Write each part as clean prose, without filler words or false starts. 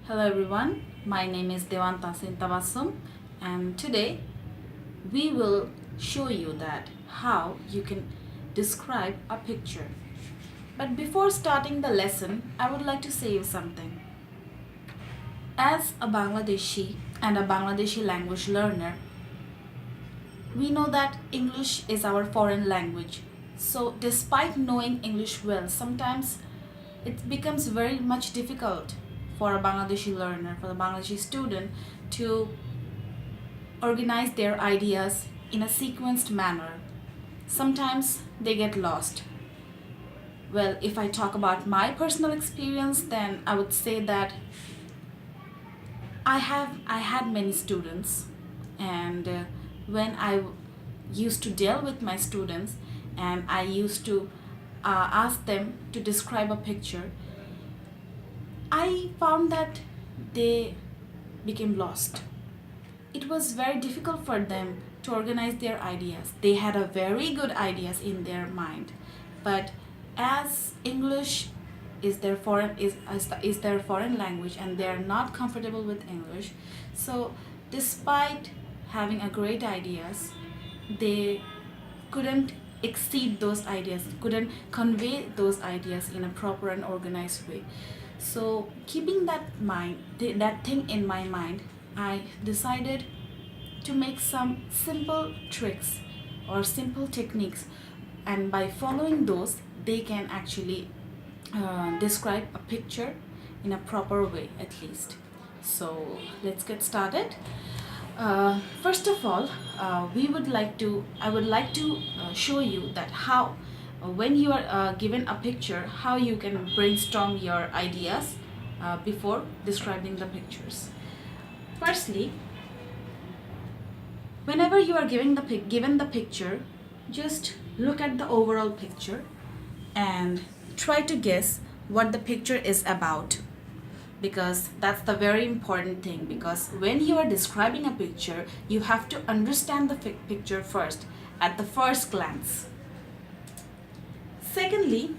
Hello everyone, my name is Devanta Sintavasum and today we will show you that how you can describe a picture. But before starting the lesson, I would like to say you something. As a Bangladeshi and a Bangladeshi language learner, we know that English is our foreign language. So despite knowing English well, sometimes it becomes very much difficult for a Bangladeshi learner, for the Bangladeshi student to organize their ideas in a sequenced manner. Sometimes they get lost. Well, if I talk about my personal experience, then I would say that I had many students, and when I used to deal with my students, and I used to ask them to describe a picture, I found that they became lost. It was very difficult for them to organize their ideas. They had a very good ideas in their mind, but as English is their foreign language and they are not comfortable with English, so despite having a great ideas, they couldn't exceed those ideas, couldn't convey those ideas in a proper and organized way. So keeping that thing in my mind, I decided to make some simple tricks or simple techniques, and by following those they can actually describe a picture in a proper way at least. So let's get started. First of all, I would like to show you that how when you are given a picture, how you can brainstorm your ideas before describing the pictures. Firstly, whenever you are given the picture, just look at the overall picture and try to guess what the picture is about, because that's the very important thing. Because when you are describing a picture, you have to understand the picture first at the first glance. Secondly,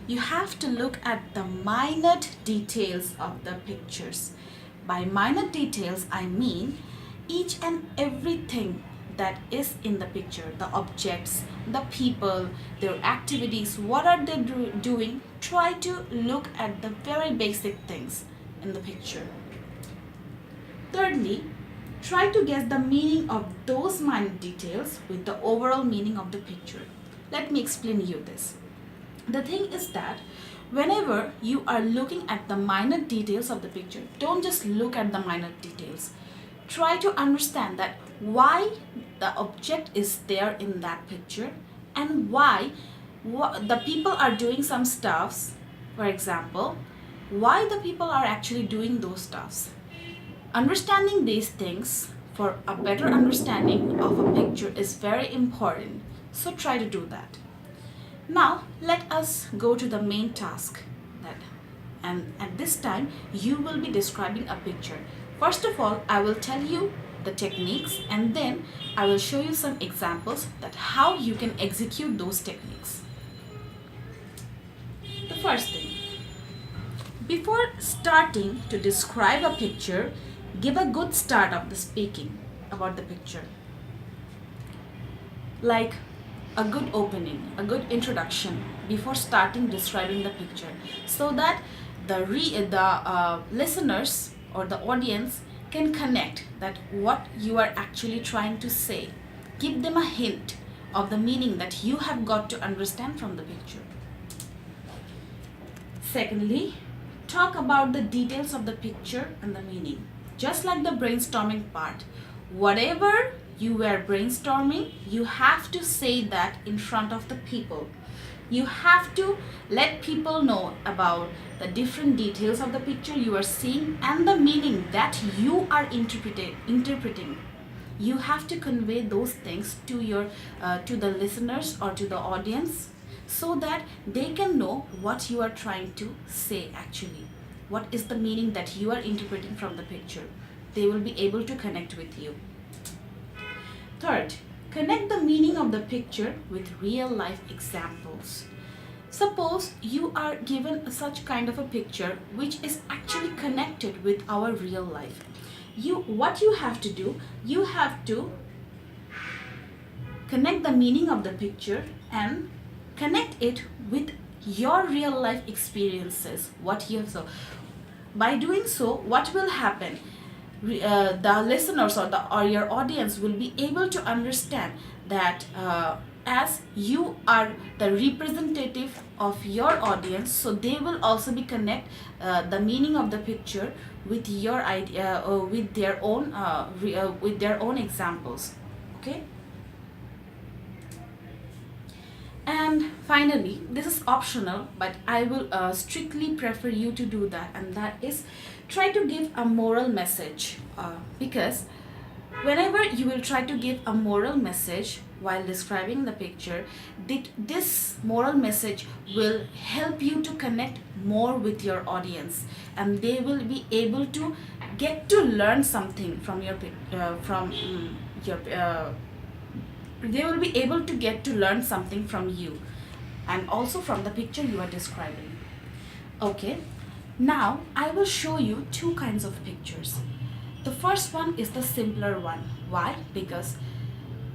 you have to look at the minute details of the pictures. By minute details, I mean each and everything that is in the picture, the objects, the people, their activities, what are they doing. Try to look at the very basic things in the picture. Thirdly, try to guess the meaning of those minute details with the overall meaning of the picture. Let me explain you this. The thing is that whenever you are looking at the minute details of the picture, don't just look at the minute details. Try to understand that why the object is there in that picture, and why the people are doing some stuffs. For example, why the people are actually doing those stuffs. Understanding these things for a better understanding of a picture is very important. So try to do that. Now let us go to the main task, and at this time you will be describing a picture. First of all, I will tell you the techniques, and then I will show you some examples that how you can execute those techniques. The first thing, before starting to describe a picture, give a good start of the speaking about the picture. Like a good opening, a good introduction before starting describing the picture, so that the listeners or the audience can connect that what you are actually trying to say. Give them a hint of the meaning that you have got to understand from the picture. Secondly, talk about the details of the picture and the meaning. Just like the brainstorming part, whatever you were brainstorming, you have to say that in front of the people. You have to let people know about the different details of the picture you are seeing and the meaning that you are interpreting. You have to convey those things to the listeners or to the audience, so that they can know what you are trying to say actually. What is the meaning that you are interpreting from the picture? They will be able to connect with you. Third, connect the meaning of the picture with real life examples. Suppose you are given such kind of a picture which is actually connected with our real life. What you have to do, you have to connect the meaning of the picture and connect it with your real life experiences, what you have saw. By doing so, what will happen? The listeners or your audience will be able to understand that as you are the representative of your audience, so they will also be connect the meaning of the picture with your idea, with their own examples. Okay. And finally, this is optional, but I will strictly prefer you to do that, and that is try to give a moral message, because whenever you will try to give a moral message while describing the picture, this moral message will help you to connect more with your audience, and they will be able to get to learn something from your they will be able to get to learn something from you and also from the picture you are describing. Okay, now I will show you two kinds of pictures. The first one is the simpler one. Why? Because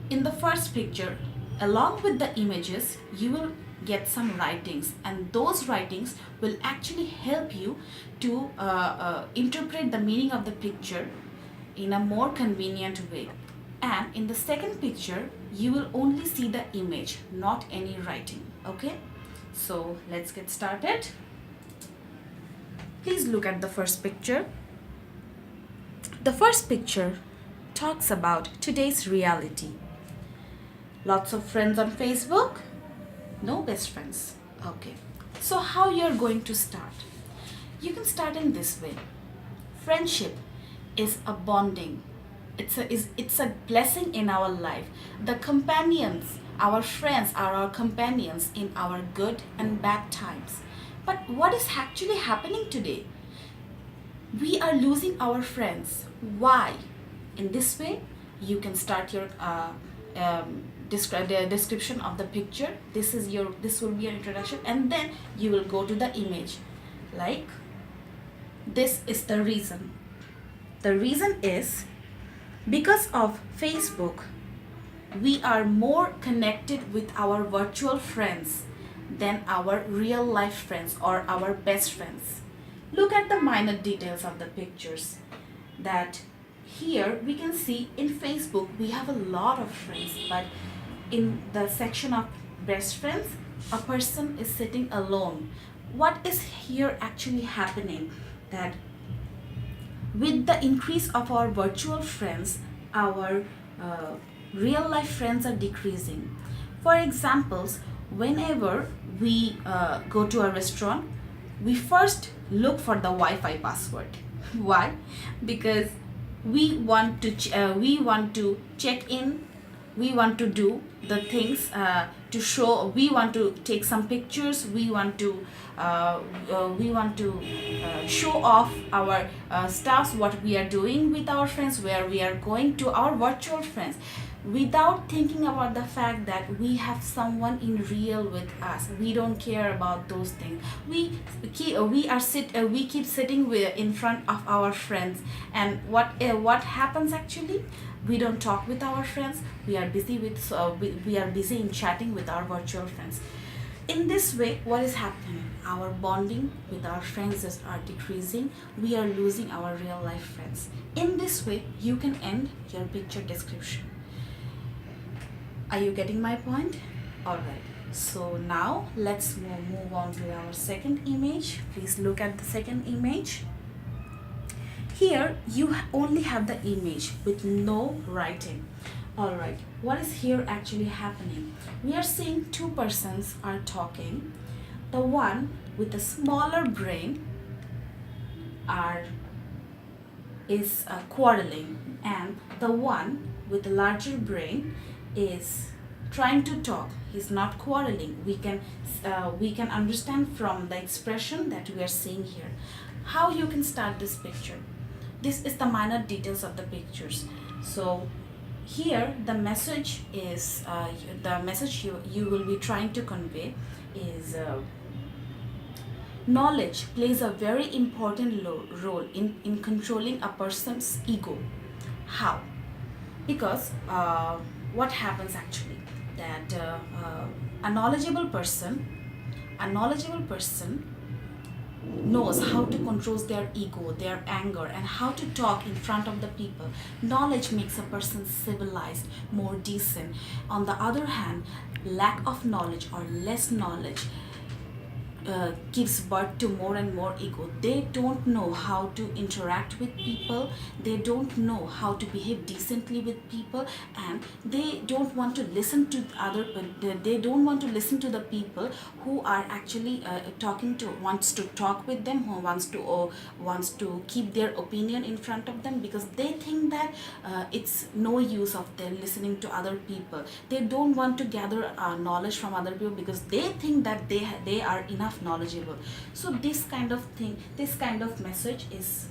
in the first picture, along with the images, you will get some writings, and those writings will actually help you to interpret the meaning of the picture in a more convenient way. And in the second picture, you will only see the image, not any writing. Okay, so let's get started. Please look at the first picture. The first picture talks about today's reality. Lots of friends on Facebook, no best friends. Okay, so how you're going to start? You can start in this way. Friendship is a bonding. It's a blessing in our life. The companions, our friends are our companions in our good and bad times. But what is actually happening today? We are losing our friends. Why? In this way, you can start your describe the description of the picture. This will be your introduction, and then you will go to the image. Like, this is the reason. The reason is because of Facebook, we are more connected with our virtual friends than our real life friends or our best friends. Look at the minor details of the pictures. That here we can see in Facebook we have a lot of friends, but in the section of best friends, a person is sitting alone. What is here actually happening? That with the increase of our virtual friends, our real life friends are decreasing. For examples, whenever we go to a restaurant, we first look for the Wi-Fi password. Why? Because we want to check in, we want to do the things to show, we want to take some pictures, we want to show off our stuffs, what we are doing with our friends, where we are going to our virtual friends, without thinking about the fact that we have someone in real with us. We don't care about those things. We keep sitting in front of our friends, and what happens actually? We don't talk with our friends. We are busy in chatting with our virtual friends. In this way, what is happening? Our bonding with our friends are decreasing. We are losing our real life friends. In this way, you can end your picture description. Are you getting my point? Alright, so now let's move on to our second image. Please look at the second image. Here you only have the image with no writing. Alright, what is here actually happening? We are seeing two persons are talking. The one with the smaller brain is quarreling, and the one with the larger brain is trying to talk. He's not quarreling. We can understand from the expression that we are seeing here. How you can start this picture? This is the minor details of the pictures. So here the message is you will be trying to convey is knowledge plays a very important role in controlling a person's ego. How? Because what happens actually that a knowledgeable person a knowledgeable person knows how to control their ego, their anger, and how to talk in front of the people. Knowledge makes a person civilized, more decent. On the other hand, lack of knowledge or less knowledge gives birth to more and more ego. They don't know how to interact with people, they don't know how to behave decently with people, and they don't want to listen to they don't want to listen to the people who are actually wants to talk with them, who wants to keep their opinion in front of them, because they think that it's no use of them listening to other people. They don't want to gather knowledge from other people because they think that they are enough knowledgeable. So this kind of thing, this kind of message is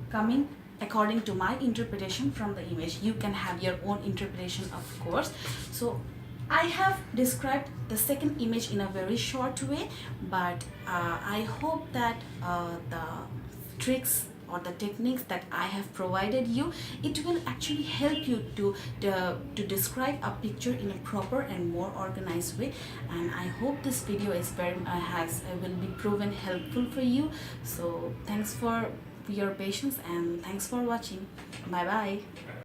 coming according to my interpretation from the image. You can have your own interpretation, of course. So I have described the second image in a very short way, but I hope that the tricks or the techniques that I have provided you, it will actually help you to describe a picture in a proper and more organized way. And I hope this video is will be proven helpful for you. So thanks for your patience and thanks for watching. Bye bye.